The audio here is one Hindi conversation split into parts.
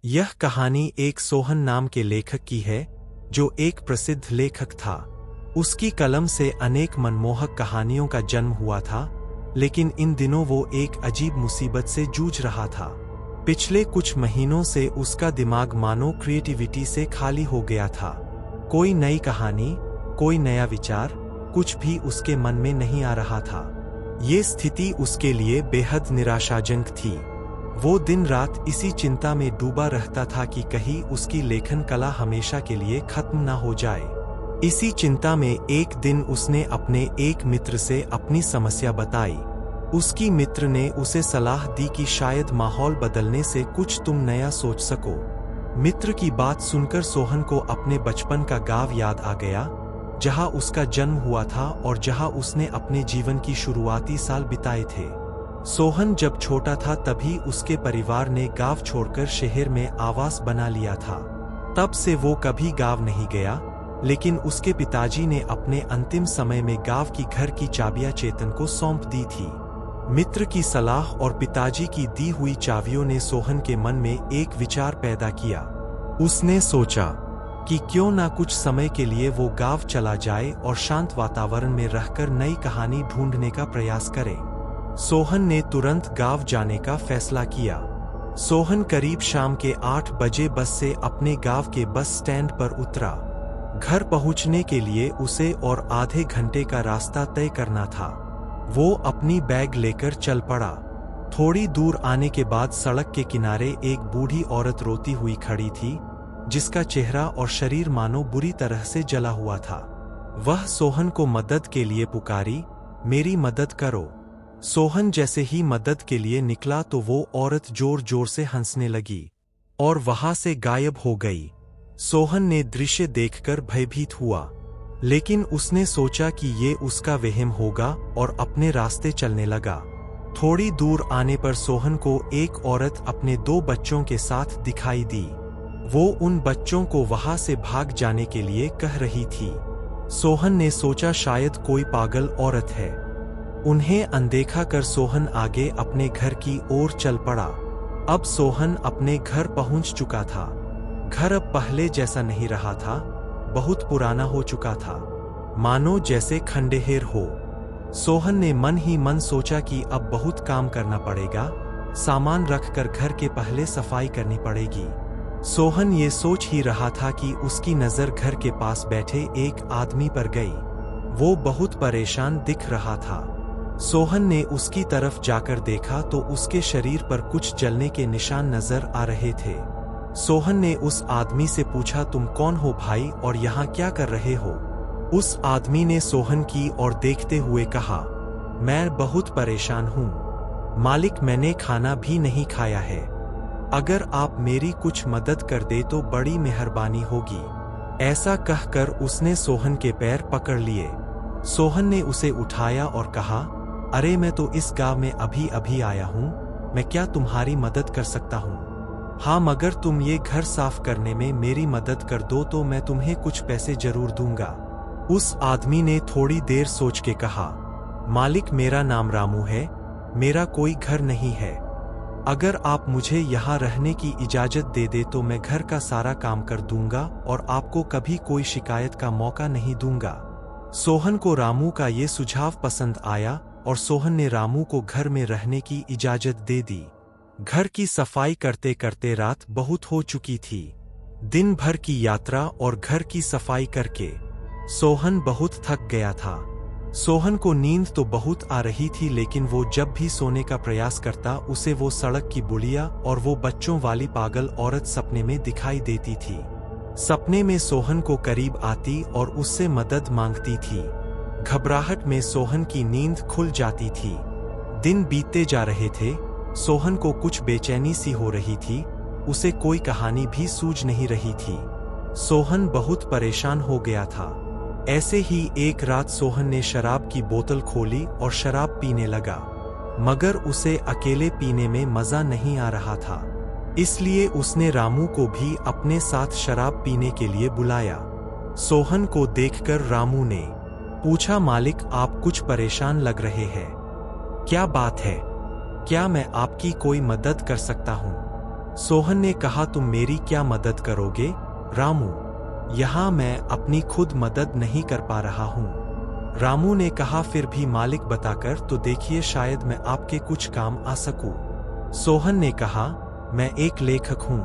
यह कहानी एक सोहन नाम के लेखक की है, जो एक प्रसिद्ध लेखक था। उसकी कलम से अनेक मनमोहक कहानियों का जन्म हुआ था, लेकिन इन दिनों वो एक अजीब मुसीबत से जूझ रहा था। पिछले कुछ महीनों से उसका दिमाग मानो क्रिएटिविटी से खाली हो गया था। कोई नई कहानी, कोई नया विचार, कुछ भी उसके मन में नहीं आ रहा था। ये स्थिति उसके लिए बेहद निराशाजनक थी। वो दिन रात इसी चिंता में डूबा रहता था कि कहीं उसकी लेखन कला हमेशा के लिए खत्म न हो जाए। इसी चिंता में एक दिन उसने अपने एक मित्र से अपनी समस्या बताई। उसकी मित्र ने उसे सलाह दी कि शायद माहौल बदलने से कुछ तुम नया सोच सको। मित्र की बात सुनकर सोहन को अपने बचपन का गांव याद आ गया, जहां उसका जन्म हुआ था और जहां उसने अपने जीवन की शुरुआती साल बिताए थे। सोहन जब छोटा था तभी उसके परिवार ने गांव छोड़कर शहर में आवास बना लिया था। तब से वो कभी गांव नहीं गया, लेकिन उसके पिताजी ने अपने अंतिम समय में गांव की घर की चाबियां चेतन को सौंप दी थी। मित्र की सलाह और पिताजी की दी हुई चाबियों ने सोहन के मन में एक विचार पैदा किया। उसने सोचा कि क्यों ना कुछ समय के लिए वो गांव चला जाए और शांत वातावरण में रहकर नई कहानी ढूंढने का प्रयास करे। सोहन ने तुरंत गांव जाने का फैसला किया। सोहन करीब शाम के 8 बजे बस से अपने गांव के बस स्टैंड पर उतरा। घर पहुंचने के लिए उसे और आधे घंटे का रास्ता तय करना था। वो अपनी बैग लेकर चल पड़ा। थोड़ी दूर आने के बाद सड़क के किनारे एक बूढ़ी औरत रोती हुई खड़ी थी, जिसका चेहरा और शरीर मानो बुरी तरह से जला हुआ था। वह सोहन को मदद के लिए पुकारी, मेरी मदद करो। सोहन जैसे ही मदद के लिए निकला तो वो औरत जोर जोर से हंसने लगी और वहां से गायब हो गई। सोहन ने दृश्य देखकर भयभीत हुआ, लेकिन उसने सोचा कि ये उसका वहम होगा और अपने रास्ते चलने लगा। थोड़ी दूर आने पर सोहन को एक औरत अपने 2 बच्चों के साथ दिखाई दी। वो उन बच्चों को वहां से भाग जाने के लिए कह रही थी। सोहन ने सोचा शायद कोई पागल औरत है। उन्हें अनदेखा कर सोहन आगे अपने घर की ओर चल पड़ा। अब सोहन अपने घर पहुंच चुका था। घर अब पहले जैसा नहीं रहा था, बहुत पुराना हो चुका था, मानो जैसे खंडहर हो। सोहन ने मन ही मन सोचा कि अब बहुत काम करना पड़ेगा, सामान रखकर घर के पहले सफाई करनी पड़ेगी। सोहन ये सोच ही रहा था कि उसकी नजर घर के पास बैठे एक आदमी पर गई। वो बहुत परेशान दिख रहा था। सोहन ने उसकी तरफ जाकर देखा तो उसके शरीर पर कुछ जलने के निशान नजर आ रहे थे। सोहन ने उस आदमी से पूछा, तुम कौन हो भाई और यहाँ क्या कर रहे हो? उस आदमी ने सोहन की ओर देखते हुए कहा, मैं बहुत परेशान हूँ मालिक, मैंने खाना भी नहीं खाया है। अगर आप मेरी कुछ मदद कर दे तो बड़ी मेहरबानी होगी। ऐसा कहकर उसने सोहन के पैर पकड़ लिए। सोहन ने उसे उठाया और कहा, अरे मैं तो इस गांव में अभी अभी आया हूँ, मैं क्या तुम्हारी मदद कर सकता हूँ? हाँ, मगर तुम ये घर साफ करने में मेरी मदद कर दो तो मैं तुम्हें कुछ पैसे जरूर दूंगा। उस आदमी ने थोड़ी देर सोच के कहा, मालिक मेरा नाम रामू है, मेरा कोई घर नहीं है। अगर आप मुझे यहाँ रहने की इजाजत दे दे तो मैं घर का सारा काम कर दूंगा और आपको कभी कोई शिकायत का मौका नहीं दूंगा। सोहन को रामू का ये सुझाव पसंद आया और सोहन ने रामू को घर में रहने की इजाजत दे दी। घर की सफाई करते करते रात बहुत हो चुकी थी। दिन भर की यात्रा और घर की सफाई करके सोहन बहुत थक गया था। सोहन को नींद तो बहुत आ रही थी, लेकिन वो जब भी सोने का प्रयास करता उसे वो सड़क की बुढ़िया और वो बच्चों वाली पागल औरत सपने में दिखाई देती थी। सपने में सोहन को करीब आती और उससे मदद मांगती थी। घबराहट में सोहन की नींद खुल जाती थी। दिन बीतते जा रहे थे। सोहन को कुछ बेचैनी सी हो रही थी। उसे कोई कहानी भी सूझ नहीं रही थी। सोहन बहुत परेशान हो गया था। ऐसे ही एक रात सोहन ने शराब की बोतल खोली और शराब पीने लगा, मगर उसे अकेले पीने में मजा नहीं आ रहा था। इसलिए उसने रामू को भी अपने साथ शराब पीने के लिए बुलाया। सोहन को देखकर रामू ने पूछा, मालिक आप कुछ परेशान लग रहे हैं, क्या बात है? क्या मैं आपकी कोई मदद कर सकता हूँ? सोहन ने कहा, तुम मेरी क्या मदद करोगे रामू? यहाँ मैं अपनी खुद मदद नहीं कर पा रहा हूँ। रामू ने कहा, फिर भी मालिक बताकर तो देखिए, शायद मैं आपके कुछ काम आ सकूं। सोहन ने कहा, मैं एक लेखक हूँ।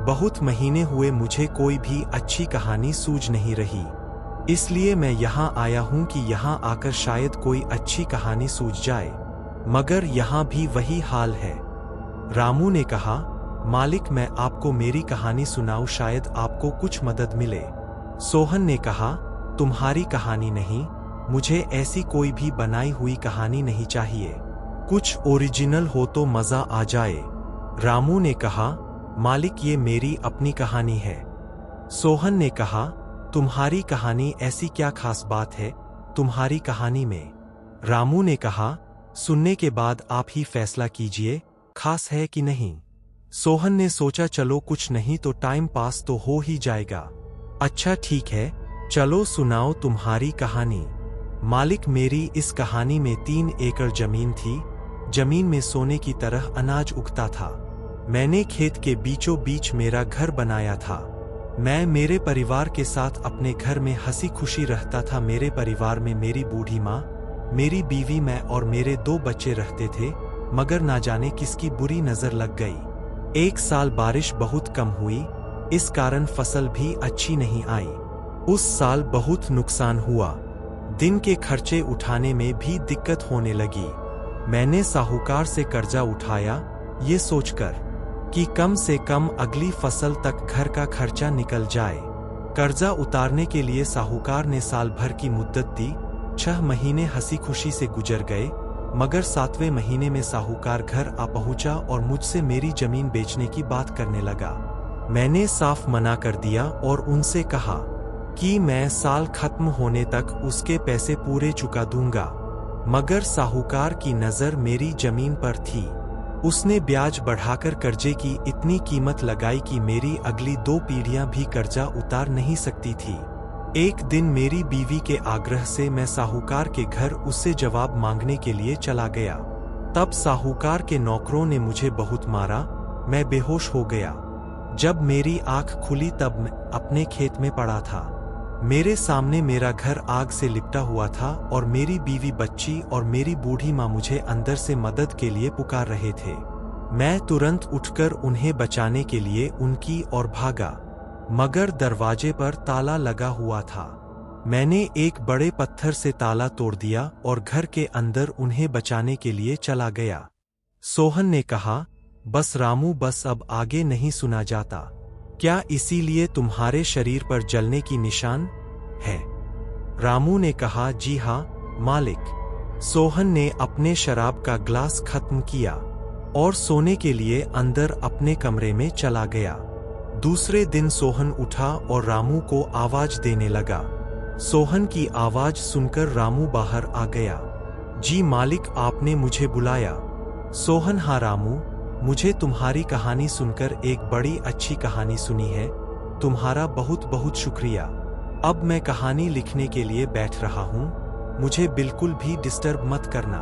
बहुत महीने हुए मुझे कोई भी अच्छी कहानी सूझ नहीं रही, इसलिए मैं यहाँ आया हूँ कि यहाँ आकर शायद कोई अच्छी कहानी सूझ जाए, मगर यहाँ भी वही हाल है। रामू ने कहा, मालिक मैं आपको मेरी कहानी सुनाऊं, शायद आपको कुछ मदद मिले। सोहन ने कहा, तुम्हारी कहानी नहीं, मुझे ऐसी कोई भी बनाई हुई कहानी नहीं चाहिए, कुछ ओरिजिनल हो तो मजा आ जाए। रामू ने कहा, मालिक ये मेरी अपनी कहानी है। सोहन ने कहा, तुम्हारी कहानी ऐसी क्या खास बात है तुम्हारी कहानी में? रामू ने कहा, सुनने के बाद आप ही फैसला कीजिए, खास है कि नहीं। सोहन ने सोचा, चलो कुछ नहीं तो टाइम पास तो हो ही जाएगा। अच्छा ठीक है, चलो सुनाओ तुम्हारी कहानी। मालिक, मेरी इस कहानी में 3 एकड़ जमीन थी। जमीन में सोने की तरह अनाज उगता था। मैंने खेत के बीचों बीच मेरा घर बनाया था। मैं मेरे परिवार के साथ अपने घर में हंसी खुशी रहता था। मेरे परिवार में मेरी बूढ़ी माँ, मेरी बीवी, मैं और मेरे 2 बच्चे रहते थे, मगर ना जाने किसकी बुरी नजर लग गई। एक साल बारिश बहुत कम हुई, इस कारण फसल भी अच्छी नहीं आई। उस साल बहुत नुकसान हुआ। दिन के खर्चे उठाने में भी दिक्कत होने लगी। मैंने साहूकार से कर्जा उठाया, ये सोचकर कि कम से कम अगली फसल तक घर का खर्चा निकल जाए। कर्जा उतारने के लिए साहूकार ने साल भर की मुद्दत दी। 6 महीने हंसी खुशी से गुजर गए, मगर 7वें महीने में साहूकार घर आ पहुंचा और मुझसे मेरी जमीन बेचने की बात करने लगा। मैंने साफ मना कर दिया और उनसे कहा कि मैं साल खत्म होने तक उसके पैसे पूरे चुका दूंगा, मगर साहूकार की नजर मेरी जमीन पर थी। उसने ब्याज बढ़ाकर कर्जे की इतनी कीमत लगाई कि मेरी अगली 2 पीढ़ियां भी कर्जा उतार नहीं सकती थी। एक दिन मेरी बीवी के आग्रह से मैं साहूकार के घर उससे जवाब मांगने के लिए चला गया। तब साहूकार के नौकरों ने मुझे बहुत मारा, मैं बेहोश हो गया। जब मेरी आंख खुली तब मैं अपने खेत में पड़ा था। मेरे सामने मेरा घर आग से लिपटा हुआ था और मेरी बीवी, बच्ची और मेरी बूढ़ी माँ मुझे अंदर से मदद के लिए पुकार रहे थे। मैं तुरंत उठकर उन्हें बचाने के लिए उनकी ओर भागा, मगर दरवाजे पर ताला लगा हुआ था। मैंने एक बड़े पत्थर से ताला तोड़ दिया और घर के अंदर उन्हें बचाने के लिए चला गया। सोहन ने कहा, बस रामू, बस अब आगे नहीं सुना जाता। क्या इसीलिए तुम्हारे शरीर पर जलने की निशान है? रामू ने कहा, जी हाँ मालिक। सोहन ने अपने शराब का ग्लास खत्म किया और सोने के लिए अंदर अपने कमरे में चला गया। दूसरे दिन सोहन उठा और रामू को आवाज देने लगा। सोहन की आवाज सुनकर रामू बाहर आ गया। जी मालिक, आपने मुझे बुलाया? सोहन, हाँ रामू, मुझे तुम्हारी कहानी सुनकर एक बड़ी अच्छी कहानी सुनी है। तुम्हारा बहुत बहुत शुक्रिया। अब मैं कहानी लिखने के लिए बैठ रहा हूँ, मुझे बिल्कुल भी डिस्टर्ब मत करना।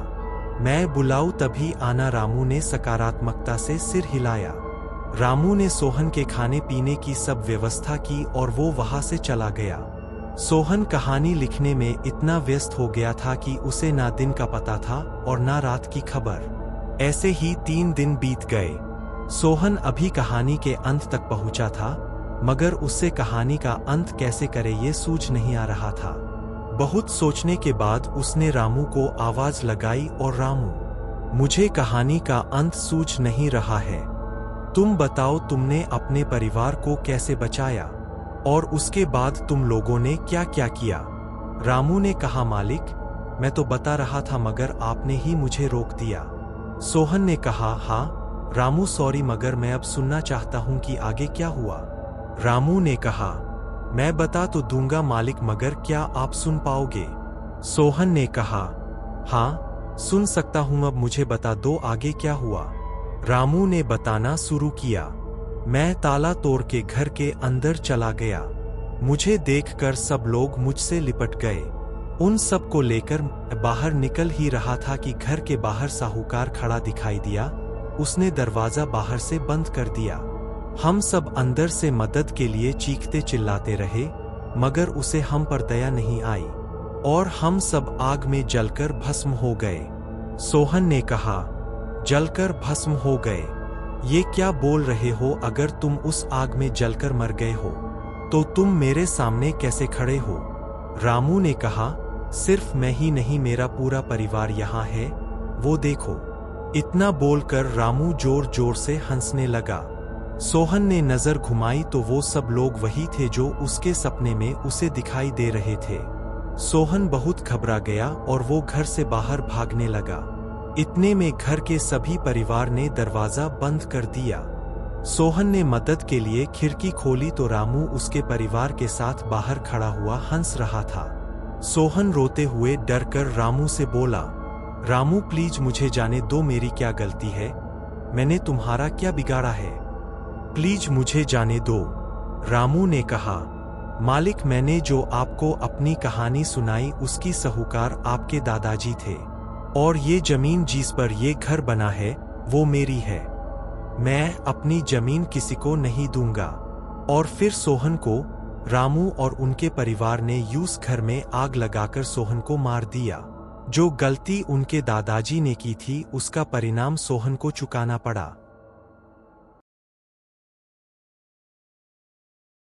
मैं बुलाऊं तभी आना। रामू ने सकारात्मकता से सिर हिलाया। रामू ने सोहन के खाने पीने की सब व्यवस्था की और वो वहां से चला गया। सोहन कहानी लिखने में इतना व्यस्त हो गया था कि उसे ना दिन का पता था और ना रात की खबर। ऐसे ही 3 दिन बीत गए। सोहन अभी कहानी के अंत तक पहुंचा था, मगर उससे कहानी का अंत कैसे करे ये सूझ नहीं आ रहा था। बहुत सोचने के बाद उसने रामू को आवाज लगाई और रामू, मुझे कहानी का अंत सूझ नहीं रहा है। तुम बताओ, तुमने अपने परिवार को कैसे बचाया और उसके बाद तुम लोगों ने क्या क्या किया? रामू ने कहा, मालिक, मैं तो बता रहा था मगर आपने ही मुझे रोक दिया। सोहन ने कहा, हाँ रामू सॉरी, मगर मैं अब सुनना चाहता हूँ कि आगे क्या हुआ। रामू ने कहा, मैं बता तो दूंगा मालिक, मगर क्या आप सुन पाओगे? सोहन ने कहा, हाँ सुन सकता हूँ, अब मुझे बता दो आगे क्या हुआ। रामू ने बताना शुरू किया। मैं ताला तोड़ के घर के अंदर चला गया। मुझे देखकर सब लोग मुझसे लिपट गए। उन सब को लेकर बाहर निकल ही रहा था कि घर के बाहर साहूकार खड़ा दिखाई दिया। उसने दरवाजा बाहर से बंद कर दिया। हम सब अंदर से मदद के लिए चीखते चिल्लाते रहे, मगर उसे हम पर दया नहीं आई और हम सब आग में जलकर भस्म हो गए। सोहन ने कहा, जलकर भस्म हो गए? ये क्या बोल रहे हो? अगर तुम उस आग में जलकर मर गए हो तो तुम मेरे सामने कैसे खड़े हो? रामू ने कहा, सिर्फ मैं ही नहीं, मेरा पूरा परिवार यहाँ है, वो देखो। इतना बोलकर रामू जोर जोर से हंसने लगा। सोहन ने नजर घुमाई तो वो सब लोग वही थे जो उसके सपने में उसे दिखाई दे रहे थे। सोहन बहुत घबरा गया और वो घर से बाहर भागने लगा। इतने में घर के सभी परिवार ने दरवाजा बंद कर दिया। सोहन ने मदद के लिए खिड़की खोली तो रामू उसके परिवार के साथ बाहर खड़ा हुआ हंस रहा था। सोहन रोते हुए डरकर रामू से बोला, रामू प्लीज मुझे जाने दो, मेरी क्या गलती है? मैंने तुम्हारा क्या बिगाड़ा है? प्लीज मुझे जाने दो। रामू ने कहा, मालिक, मैंने जो आपको अपनी कहानी सुनाई उसकी साहूकार आपके दादाजी थे और ये जमीन जिस पर ये घर बना है वो मेरी है। मैं अपनी जमीन किसी को नहीं दूंगा। और फिर सोहन को, रामू और उनके परिवार ने यूस घर में आग लगाकर सोहन को मार दिया। जो गलती उनके दादाजी ने की थी उसका परिणाम सोहन को चुकाना पड़ा।